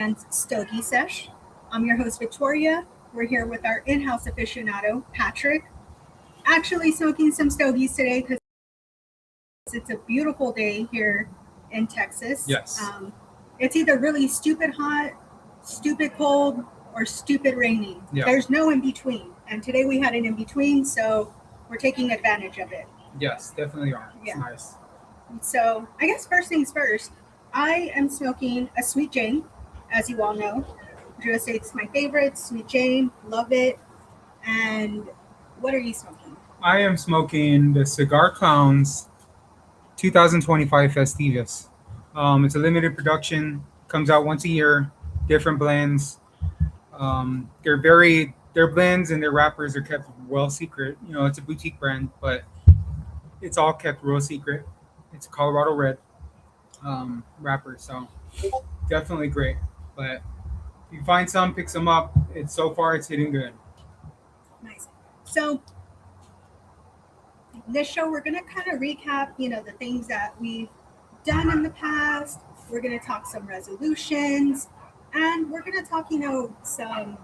and Stogie Sesh. I'm your host, Victoria. We're here with our in-house aficionado, Patrick. Actually smoking some stogies today because it's a beautiful day here in Texas. Yes. It's either really stupid hot, stupid cold, or stupid rainy. Yeah. There's no in between. And today we had an in between, so we're taking advantage of it. Yes, definitely are. It's Yeah. nice. So I guess first things first, I am smoking a Sweet Jane, as you all know. USA it's my favorite, Sweet Jane, love it. And what are you smoking? I am smoking the Cigar Clowns 2025 Festivus. It's a limited production, comes out once a year, different blends. Their blends and their wrappers are kept well secret. You know, it's a boutique brand, but it's all kept real secret. It's a Colorado Red wrapper, so definitely great. But if you find some, pick some up. It's hitting good. Nice. So this show we're gonna kind of recap, the things that we've done in the past. We're gonna talk some resolutions, and we're gonna talk, some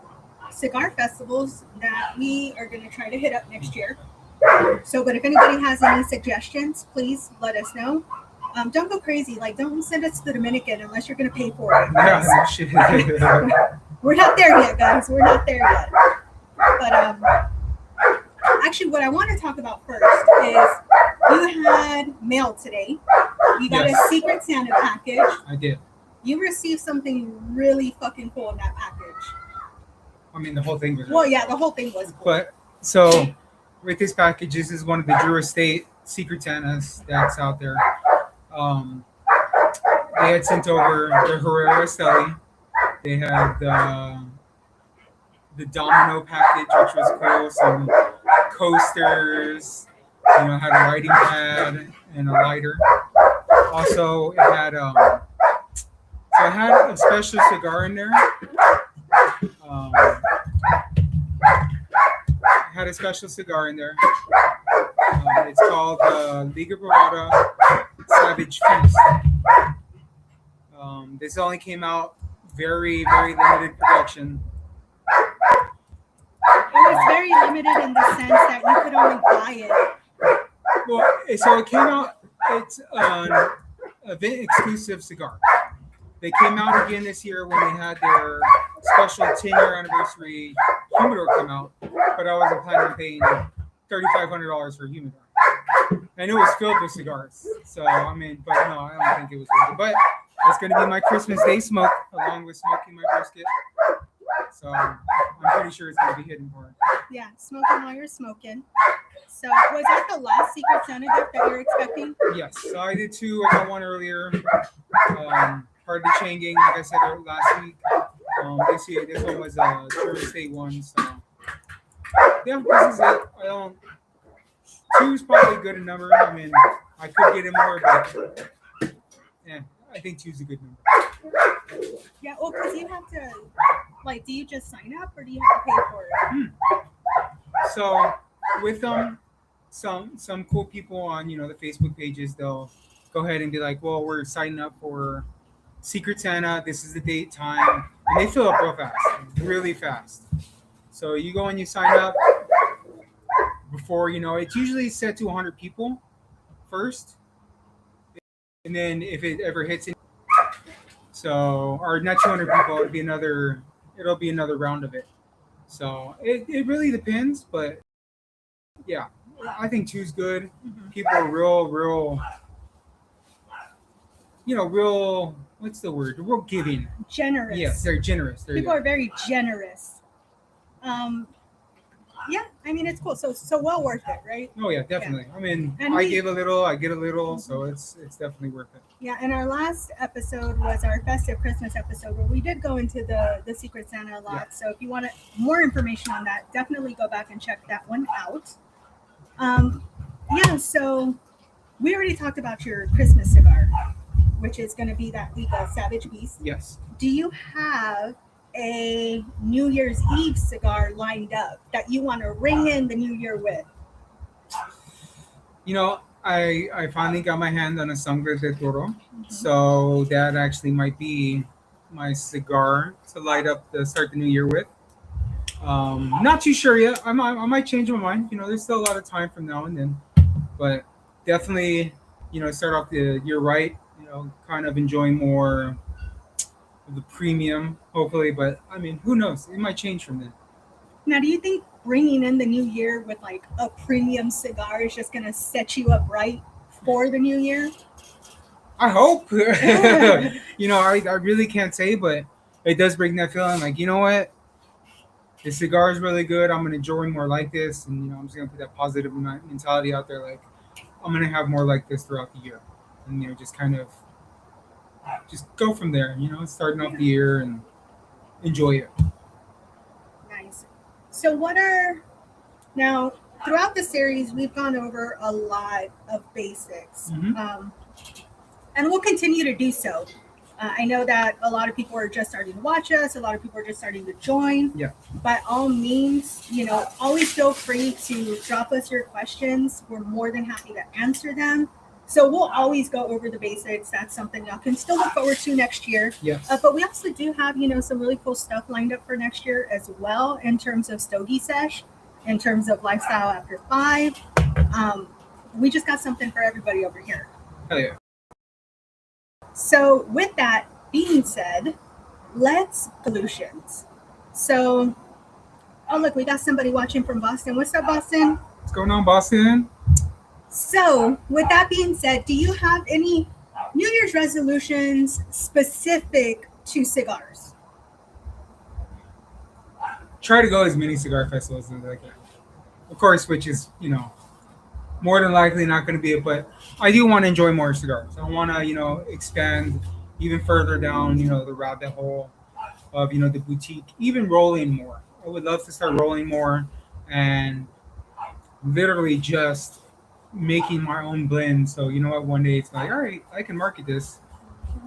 cigar festivals that we are gonna try to hit up next year. So, but if anybody has any suggestions, please let us know. Don't go crazy. Like, don't send us to the Dominican unless you're gonna pay for it. Yeah, no shit. We're not there yet, guys. We're not there yet. But actually, what I want to talk about first is you had mail today. You got Yes. a Secret Santa package. I did. You received something really fucking cool in that package. I mean, the whole thing was. Well, yeah, the whole thing was cool. But so with this package, this is one of the Drew Estate Secret Santas that's out there. They had sent over the Herrera Esteli. They had the Domino package, which was cool. Some coasters. Had a writing pad and a lighter. Also, it had a special cigar in there. Had a special cigar in there. It's called Liga Bravada Savage Feast. This only came out very, very limited production. It was very limited in the sense that you could only buy it. Well, so it came out. It's an event exclusive cigar. They came out again this year when they had their special 10-year anniversary humidor come out, but I wasn't planning on paying $3,500 for a humidor. And it was filled with cigars. So, but no, I don't think it was worth it. But that's going to be my Christmas Day smoke, along with smoking my brisket. So I'm pretty sure it's going to be hitting hard. Yeah, smoking while you're smoking. So was that the last Secret Santa gift that you're expecting? Yes. So I did two. I got one earlier. Part of the chain gang, like I said last week. This one was a Drew Estate one. So yeah, this is it. Two is probably a good number. I could get it more, but yeah, I think two's a good number. Yeah, well, because you have to, do you just sign up or do you have to pay for it? So with some cool people on, the Facebook pages, they'll go ahead and be like, well, we're signing up for Secret Santa. This is the date, time. And they fill up real fast, really fast. So you go and you sign up before, it's usually set to 100 people first. And then if it ever hits, or not 200 people, it'll be another round of it. So it really depends, but yeah, I think two's good. Mm-hmm. People are real, what's the word? Real giving. Generous. Yes, they're generous. People are very generous. Yeah, it's cool. So well worth it, right? Oh yeah, definitely. Yeah. I give a little, I get a little, so it's definitely worth it. Yeah, and our last episode was our festive Christmas episode where we did go into the Secret Santa a lot. Yeah. So if you want more information on that, definitely go back and check that one out. Yeah, so we already talked about your Christmas cigar, which is going to be that Liga Savage Beast. Yes. Do you have a New Year's Eve cigar lined up that you want to ring in the new year with? I finally got my hand on a Sangre de Toro, so that actually might be my cigar to light up the start the new year with. Not too sure yet. I might change my mind. There's still a lot of time from now and then, but definitely, start off the year right. Kind of enjoying more of the premium, hopefully. But I mean, who knows? It might change from then. Now, do you think bringing in the new year with like a premium cigar is just going to set you up right for the new year? I hope. I really can't say, but it does bring that feeling. Like, you know what? The cigar is really good. I'm gonna enjoy more like this, and I'm just gonna put that positive mentality out there. Like, I'm gonna have more like this throughout the year, and just kind of just go from there. Starting off the year and enjoy it. Nice. So, now throughout the series, we've gone over a lot of basics, and we'll continue to do so. I know that a lot of people are just starting to watch us. A lot of people are just starting to join. Yeah. By all means, always feel free to drop us your questions. We're more than happy to answer them. So we'll always go over the basics. That's something y'all can still look forward to next year. Yes. But we also do have, some really cool stuff lined up for next year as well in terms of Stogie Sesh, in terms of Lifestyle After 5. We just got something for everybody over here. Hell yeah. So with that being said, let's solutions. So, oh look, we got somebody watching from Boston. What's up, Boston? What's going on, Boston? So with that being said, do you have any New Year's resolutions specific to cigars? Try to go as many cigar festivals as I can. Of course, which is, more than likely not going to be it, but I do want to enjoy more cigars. I want to, expand even further down, the rabbit hole of, the boutique, even rolling more. I would love to start rolling more and literally just making my own blend. So, one day it's like, all right, I can market this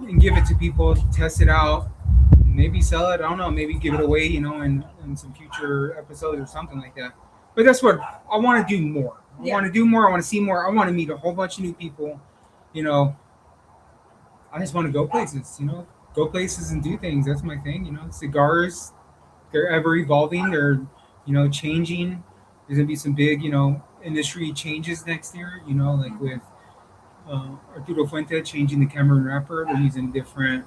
and give it to people, test it out, maybe sell it. I don't know, maybe give it away, in some future episodes or something like that. But that's what I want to do more. I want to do more. I want to see more. I want to meet a whole bunch of new people. I just want to go places, go places and do things. That's my thing. Cigars, they're ever evolving. They're, changing. There's going to be some big, industry changes next year, like with Arturo Fuente changing the Cameroon wrapper. They're using different,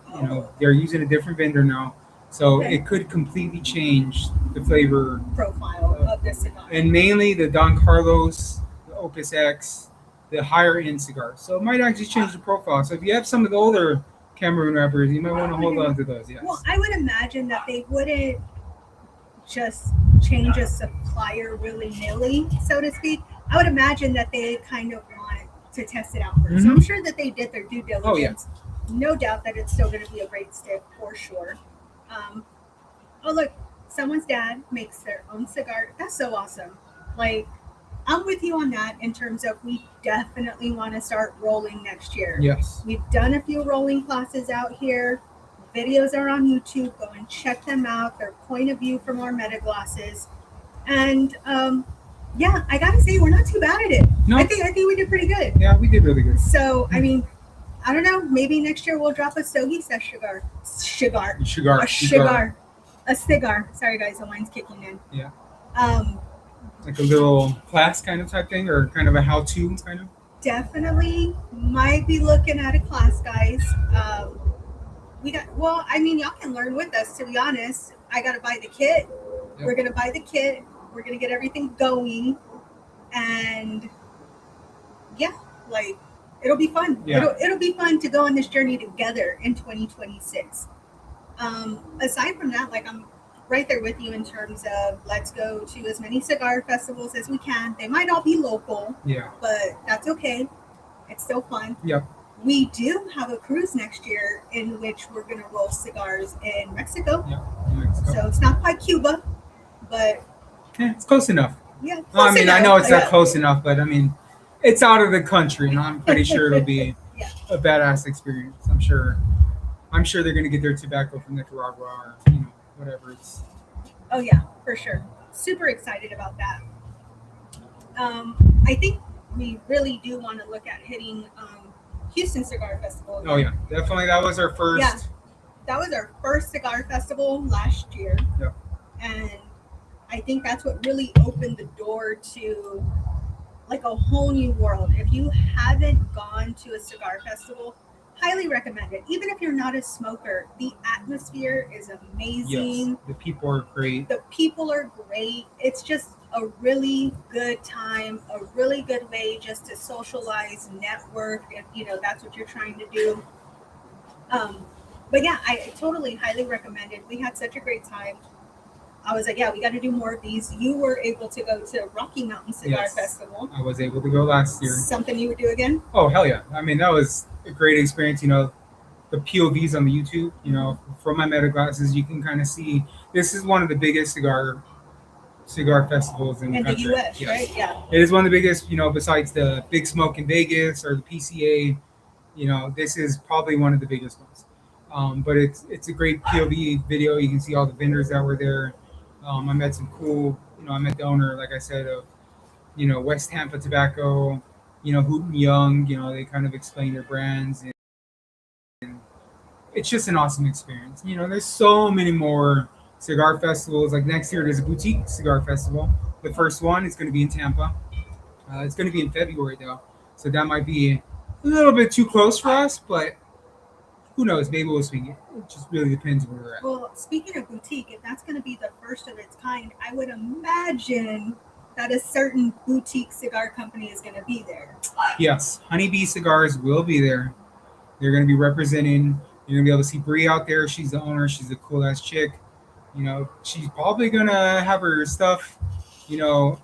they're using a different vendor now. So it could completely change the flavor profile of the cigar. And mainly the Don Carlos, the Opus X, the higher end cigars. So it might actually change the profile. So if you have some of the older Cameroon wrappers, you might want to hold on to those. Yes. Well, I would imagine that they wouldn't just change a supplier willy-nilly, so to speak. I would imagine that they kind of want to test it out first. So I'm sure that they did their due diligence. Oh, yeah. No doubt that it's still going to be a great stick for sure. Oh look, someone's dad makes their own cigar. That's so awesome. Like, I'm with you on that in terms of we definitely want to start rolling next year. Yes. We've done a few rolling classes out here. Videos are on YouTube. Go and check them out. Their point of view from our meta glasses. And I gotta say, we're not too bad at it. No. I think we did pretty good. Yeah, we did really good. So I mean, I don't know. Maybe next year we'll drop a Stogie Sesh a cigar. Sorry guys, the wine's kicking in. Yeah. Like a little class kind of type thing, or kind of a how-to kind of. Definitely might be looking at a class, guys. Y'all can learn with us. To be honest, I gotta buy the kit. Yep. We're gonna buy the kit. We're gonna get everything going, and it'll be fun. Yeah. It'll be fun to go on this journey together in 2026. Aside from that, I'm right there with you in terms of let's go to as many cigar festivals as we can. They might all be local, but that's okay. It's still fun. Yep. We do have a cruise next year in which we're going to roll cigars in Mexico. Yep. Mexico. So it's not quite Cuba, but it's close enough. Yeah. I know it's not close enough, but I mean, it's out of the country, and I'm pretty sure it'll be a badass experience. I'm sure they're going to get their tobacco from Nicaragua or whatever it's. Oh yeah, for sure. Super excited about that. I think we really do want to look at hitting Houston Cigar Festival. Oh yeah, definitely. That was our first that was our first cigar festival last year. Yep. And I think that's what really opened the door to like a whole new world. If you haven't gone to a cigar festival, highly recommend it. Even if you're not a smoker, the atmosphere is amazing. Yes, the people are great. The people are great. It's just a really good time, a really good way just to socialize, network, if you know that's what you're trying to do. But yeah, I totally highly recommend it. We had such a great time. I was like, yeah, we got to do more of these. You were able to go to Rocky Mountain Cigar Yes. Festival. I was able to go last year. Something you would do again? Oh, hell yeah. I mean, that was a great experience. You know, the POVs on the YouTube, you know, from my meta glasses, you can kind of see this is one of the biggest cigar festivals in the In the country. US, Yes. right? Yeah. It is one of the biggest, you know, besides the Big Smoke in Vegas or the PCA. You know, this is probably one of the biggest ones. But it's a great POV video. You can see all the vendors that were there. I met some cool, you know, I met the owner, like I said, of, you know, West Tampa Tobacco, you know, Hoot and Young, you know, they kind of explain their brands. And it's just an awesome experience. You know, there's so many more cigar festivals. Like next year, there's a boutique cigar festival. The first one is going to be in Tampa. It's going to be in February, though. So that might be a little bit too close for us, but who knows? Maybe we'll swing it. It just really depends where we're at. Well, speaking of boutique, if that's going to be the first of its kind, I would imagine that a certain boutique cigar company is going to be there. Yes, Honeybee Cigars will be there. They're going to be representing. You're going to be able to see Bree out there. She's the owner. She's a cool ass chick. You know, she's probably going to have her stuff, you know,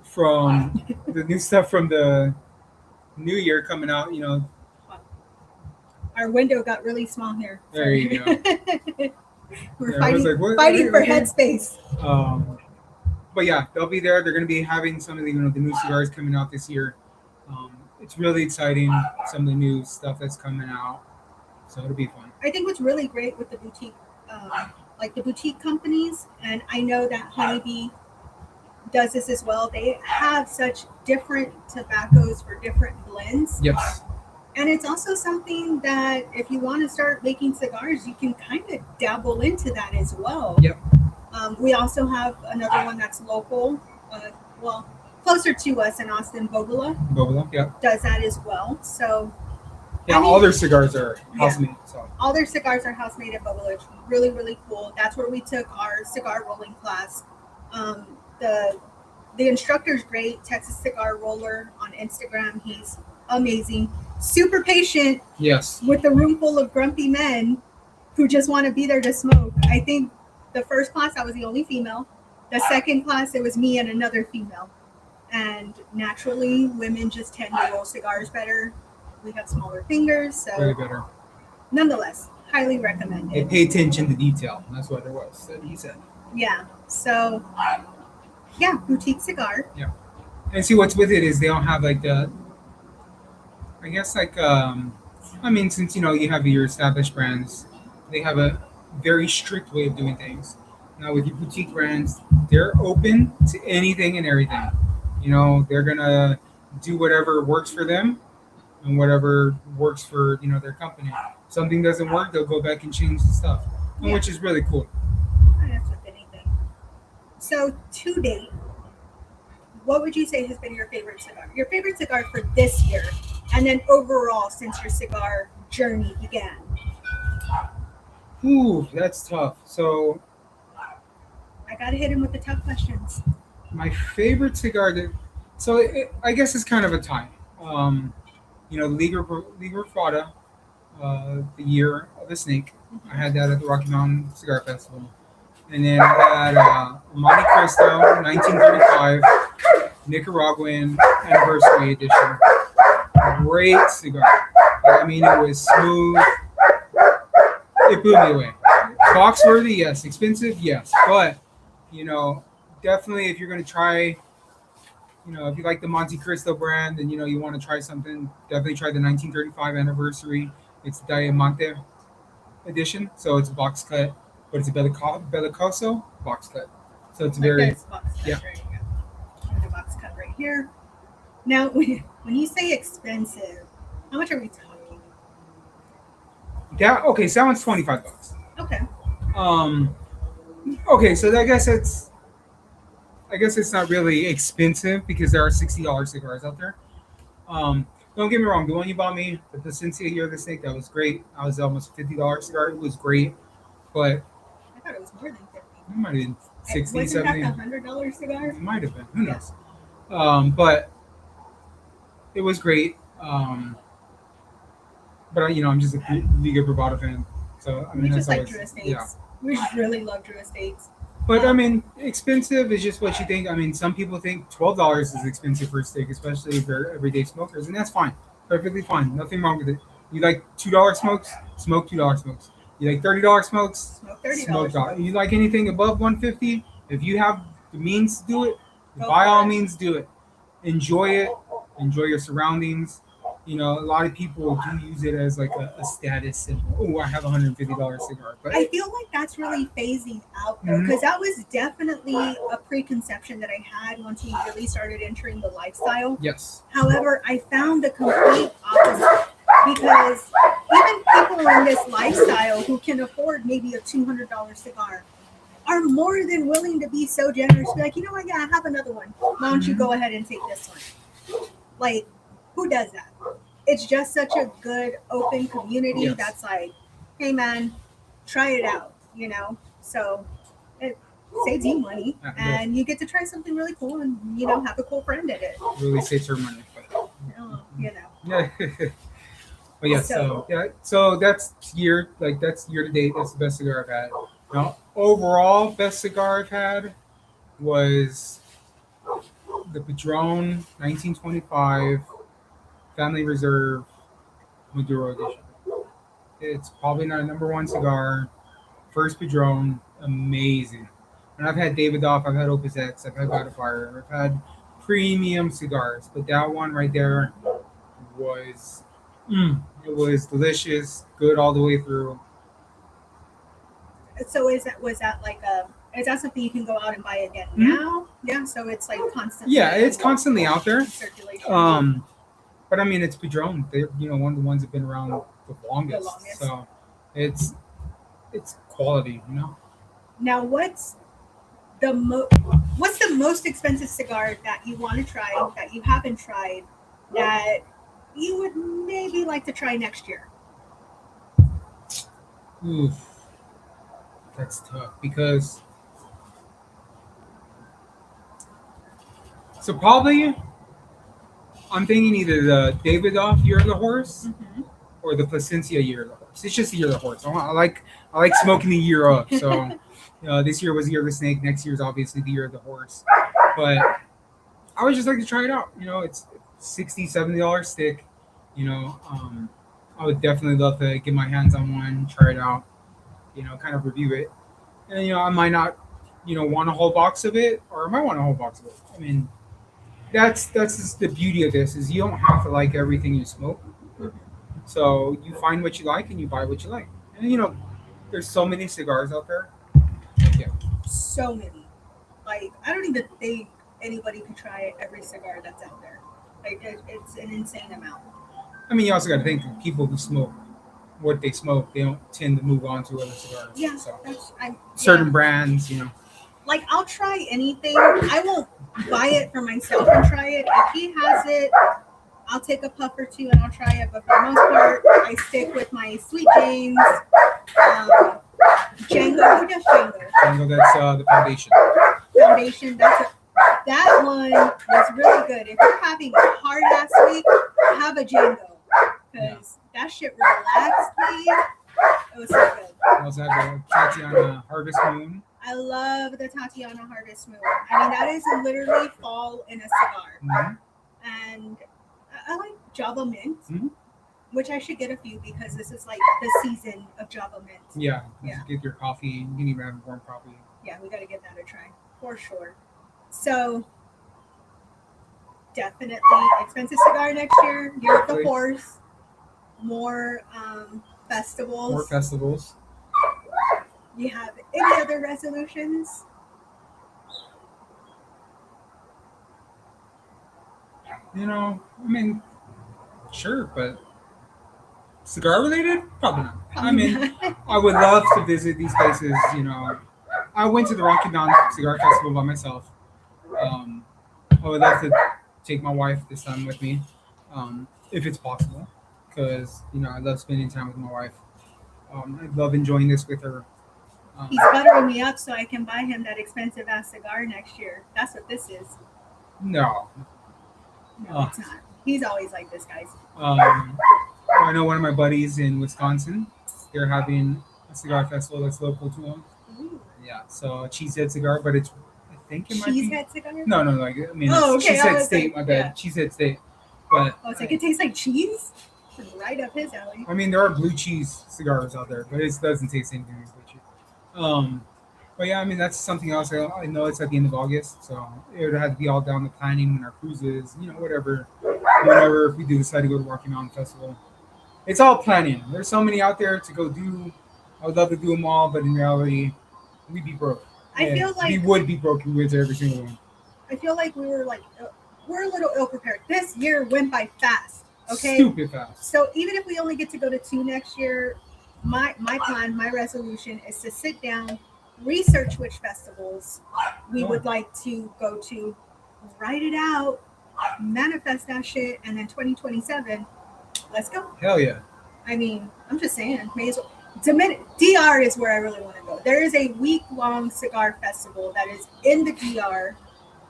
from the new stuff from the new year coming out, you know. Our window got really small here. There you go. We're Yeah, I was fighting, like, what? fighting for Okay. headspace. But yeah, they'll be there. They're going to be having some of the, you know, the new cigars coming out this year. It's really exciting. Some of the new stuff that's coming out, so it'll be fun. I think what's really great with the boutique, like the boutique companies, and I know that Honeybee does this as well. They have such different tobaccos for different blends. Yes. And it's also something that if you want to start making cigars, you can kind of dabble into that as well. Yep. We also have another one that's local, well, closer to us in Austin, Bobolo, yeah. does that as well. So Yeah, I mean, all their cigars are house made. So all their cigars are house made at Bobolo. It's really, really cool. That's where we took our cigar rolling class. The instructor's great, Texas Cigar Roller on Instagram. He's amazing, super patient. yes, With a room full of grumpy men who just want to be there to smoke. I think the first class I was the only female. The second class it was me and another female. And naturally, women just tend to roll cigars better. We have smaller fingers, way so better. nonetheless, highly recommend They it. pay attention to detail. That's what it was that he said. Yeah. So, yeah, boutique cigar. And see what's with it is they don't have like the, I guess like I mean, since you know you have your established brands, they have a very strict way of doing things. Now with your boutique brands, they're open to anything and everything. You know, they're gonna do whatever works for them and whatever works for, you know, their company. If something doesn't work, they'll go back and change the stuff, Yeah. which is really cool. That's with anything. So, to date, what would you say has been your favorite cigar? Your favorite cigar for this year, and then overall since your cigar journey began. Ooh, that's tough. So I gotta hit him with the tough questions. my favorite cigar that, so I guess it's kind of a tie. You know, Liga Fada, the year of the snake. I had that at the Rocky Mountain Cigar Festival. And then I had Monte Cristo 1935 Nicaraguan Anniversary Edition. Great cigar. I mean, it was smooth. It blew me away. Box worthy, yes. Expensive, yes. But, you know, definitely if you're going to try, you know, if you like the Monte Cristo brand and, you know, you want to try something, definitely try the 1935 Anniversary. It's Diamante edition. So it's a box cut, but it's a Bellicoso box cut. So it's very, Like this box cut, yeah. right here. There's a box cut right here. Now, when you say expensive, how much are we talking? that, okay, so that one's $25. Okay. Um, okay, so I guess it's not really expensive because there are $60 cigars out there. Don't get me wrong, the one you bought me, the Placencia Year of the Snake, that was great. I was almost $50 cigar. It was great, but I thought it was more than 50. it might have been 60, Wasn't that 70. the $100 cigar? It might have been. Who Yeah. knows? But it was great. But I'm just a Liga Bravada fan, so I We mean just that's like always Drew yeah. Estates. We just really love Drew Estates. But I mean, expensive is just what you think. I mean, some people think $12 is expensive for a steak, especially if they're everyday smokers, and that's fine, perfectly fine, nothing wrong with it. You like $2 smokes, smoke $2 smokes. You like $30 smokes, Smoke $30 smoke that. smokes. You like anything above 150? If you have the means to do it, Go by for all it. means do it. Enjoy it. Enjoy your surroundings. A lot of people do use it as like a status symbol. Oh, I have a $150 cigar, but I feel like that's really phasing out though, Mhm. because that was definitely a preconception that I had once we really started entering the lifestyle. yes, However, I found the complete opposite because even people in this lifestyle who can afford maybe a $200 cigar are more than willing to be so generous. Be like, you know what? Yeah, I have another one. Why don't you go ahead and take this one? Like, who does that? It's just such a good open community Yes. that's like, hey man, try it out, So it saves you money Yeah, and you get to try something really cool and have a cool friend at it. really saves her money. But, yeah. But yeah, so that's that's year to date. That's the best cigar I've had. Now, overall, best cigar I've had was the Padron 1925 Family Reserve Maduro Edition. It's probably not a number one cigar. First Padron, amazing. And I've had Davidoff, I've had Opus X, I've had God of Fire, I've had premium cigars, but that one right there was, it was delicious, good all the way through. So is that something you can go out and buy again Mhm. now? Yeah, so it's like constantly. Yeah, it's constantly out there. in circulation. But I mean, it's Padron. They're one of the ones that have been around the longest. The longest. So it's quality. Now, what's the most expensive cigar that you want to try that you haven't tried that you would maybe like to try next year? Oof, that's tough because so probably I'm thinking either the Davidoff Year of the Horse Mm-hmm. or the Placencia Year of the Horse. It's just the Year of the Horse. I like smoking the year of. So this year was the Year of the Snake. Next year is obviously the Year of the Horse. But I would just like to try it out. It's $60, $70 stick. I would definitely love to get my hands on one, try it out. Kind of review it. And I might not, want a whole box of it, or I might want a whole box of it. I mean, that's just the beauty of this is you don't have to like everything you smoke. So you find what you like and you buy what you like. And there's so many cigars out there. Yeah. So many. Like, I don't even think anybody could try every cigar that's out there. Like, it's an insane amount. I mean, you also got to think that people who smoke what they smoke, they don't tend to move on to other cigars. Yeah, So I'm certain brands. Like, I'll try anything. I won't buy it for myself and try it. If he has it, I'll take a puff or two and I'll try it. But for the most part, I stick with my Sweet James, Django. Who does Django? Django, that's the foundation. Foundation. That one was really good. If you're having a hard ass week, have a Django because that shit relaxed me. It was so good. I also have the Tatiana Harvest Moon. I love the Tatiana Harvest Moon. I mean, that is literally fall in a cigar. Mm-hmm. And I like Java Mint, Mm-hmm. which I should get a few because this is like the season of Java Mint. Yeah, Yeah. Get your coffee. You can even have warm coffee. Yeah, we got to get that a try for sure. So, definitely expensive cigar next year. Year of the Horse. More festivals. More festivals. You have any other resolutions? I mean, sure, but Cigar related? Probably not. I Probably mean, not. I would love to visit these places. I went to the Rocky Mountain Cigar Festival by myself. Um, I would love to take my wife this time with me, if it's possible, because I love spending time with my wife. I love enjoying this with her. Um, He's buttering me up so I can buy him that expensive ass cigar next year. That's what this is. no, No, it's not. He's always like this, guys. I know one of my buddies in Wisconsin. They're having a cigar festival that's local to them. Ooh. Yeah, so a cheesehead cigar, but I think it might be. Cheesehead cigar? No, like I mean, Oh, it's okay, I cheesehead was state. like, My bad, yeah. cheesehead state. But Oh, it's like it tastes like cheese? Right up his alley. I mean, there are blue cheese cigars out there, but it doesn't taste anything like blue cheese. But yeah, I mean that's something else. I know it's at the end of August, so it would have to be all down the planning and our cruises, whatever. Whenever if we do decide to go to Rocky Mountain Festival, it's all planning. There's so many out there to go do. I would love to do them all, but in reality, we'd be broke. I feel like we would be broke if we went to every single one. I feel like we're a little ill prepared. This year went by fast. Okay. Stupid fast. So even if we only get to go to 2 next year, my plan, my resolution is to sit down, research which festivals we would like to go to, write it out, manifest that shit, and then 2027, let's go. Hell yeah. I mean, I'm just saying, may as well. DR is where I really want to go. There is a week-long cigar festival that is in the DR.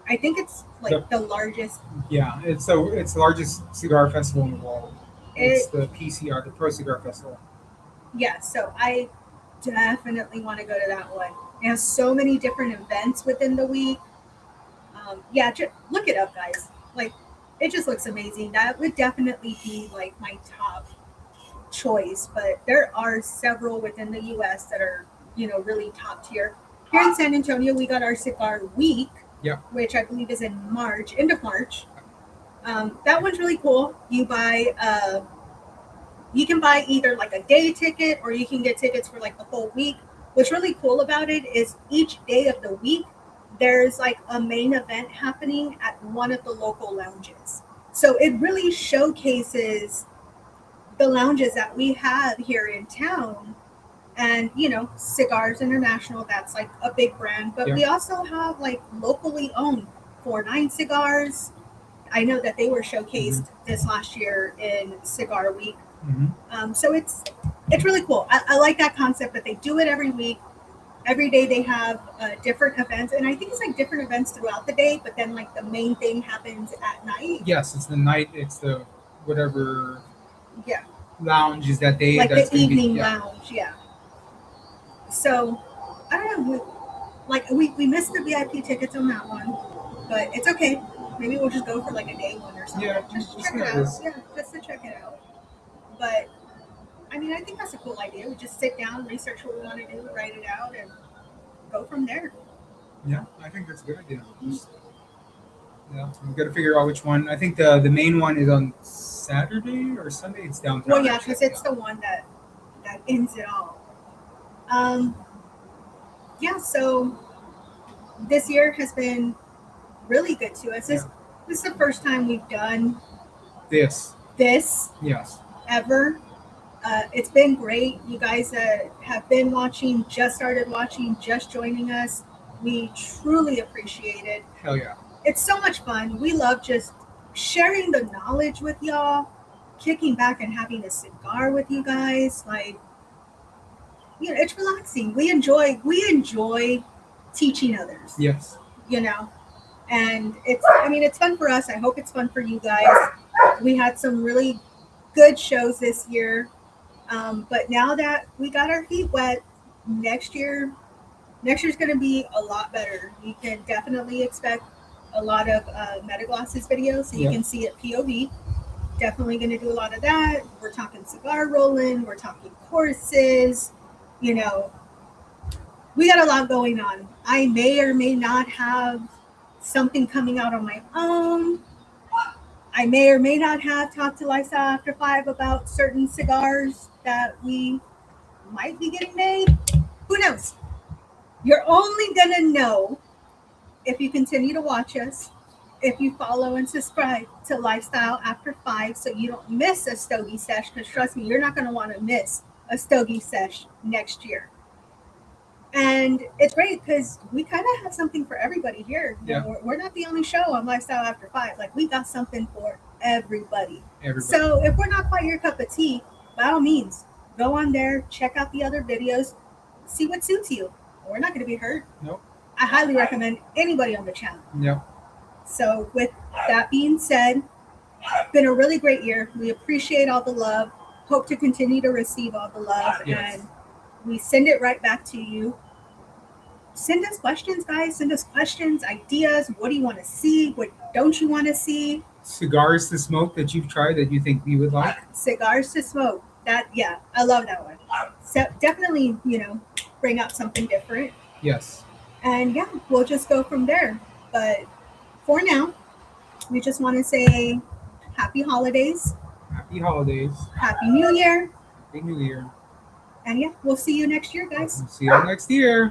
I think it's like the largest. Yeah, it's the largest cigar festival in the world. It's the PCR, the Pro Cigar Festival. Yeah, so I definitely want to go to that one. It has so many different events within the week. Look it up, guys. Like, it just looks amazing. That would definitely be like my top choice, but there are several within the U.S. that are, really top tier. Here in San Antonio, we got our cigar week, which I believe is in March, end of March. That one's really cool. You can buy either like a day ticket or you can get tickets for like the whole week. What's really cool about it is each day of the week, there's like a main event happening at one of the local lounges. So it really showcases the lounges that we have here in town. And, Cigars International, that's like a big brand. But we also have like locally owned 49 Cigars. I know that they were showcased this last year in Cigar Week. So it's really cool. I like that concept that they do it every week. Every day they have different events. And I think it's like different events throughout the day. But then like the main thing happens at night. Yes, it's the night. It's the whatever. Yeah. Lounge is that day. Like the evening lounge. Yeah. So, I don't know. We missed the VIP tickets on that one, but it's okay. Maybe we'll just go for like a day one or something. Yeah, just check it out. Yeah, just to check it out. But I mean, I think that's a cool idea. We just sit down, research what we want to do, write it out, and go from there. Yeah, I think that's a good idea. We've got to figure out which one. I think the main one is on Saturday or Sunday. It's downtown. Well, yeah, because it's the one that ends it all. So this year has been really good to us. This is the first time we've done this. Yes. Ever. It's been great. You guys have been watching, just started watching, just joining us. We truly appreciate it. Hell yeah. It's so much fun. We love just sharing the knowledge with y'all, kicking back and having a cigar with you guys. Like, it's relaxing. We enjoy teaching others. Yes. And it's fun for us. I hope it's fun for you guys. We had some really good shows this year. But now that we got our feet wet, next year's going to be a lot better. You can definitely expect a lot of Metaglasses videos, so you can see it POV. Definitely going to do a lot of that. We're talking cigar rolling. We're talking courses. We got a lot going on. I may or may not have something coming out on my own. I may or may not have talked to Lifestyle After5 about certain cigars that we might be getting made. Who knows? You're only going to know if you continue to watch us if you follow and subscribe to Lifestyle After 5 so you don't miss a Stogie Sesh, because trust me, you're not going to want to miss a Stogie Sesh next year. And it's great because we kind of have something for everybody here. Yeah. We're not the only show on Lifestyle After 5. Like, we got something for everybody. Everybody. So if we're not quite your cup of tea, by all means, go on there, check out the other videos, see what suits you. We're not going to be hurt. Nope. I highly recommend anybody on the channel. Yep. So with that being said, been a really great year. We appreciate all the love. Hope to continue to receive all the love. Yes. And we send it right back to you. Send us questions, guys. Send us questions, ideas. What do you want to see? What don't you want to see? Cigars to smoke that you've tried that you think we would like? Cigars to smoke. Yeah, I love that one. So definitely, bring out something different. Yes. And yeah, we'll just go from there. But for now, we just want to say happy holidays. Happy holidays. Happy New Year. Happy New Year. And yeah, we'll see you next year, guys. See you next year.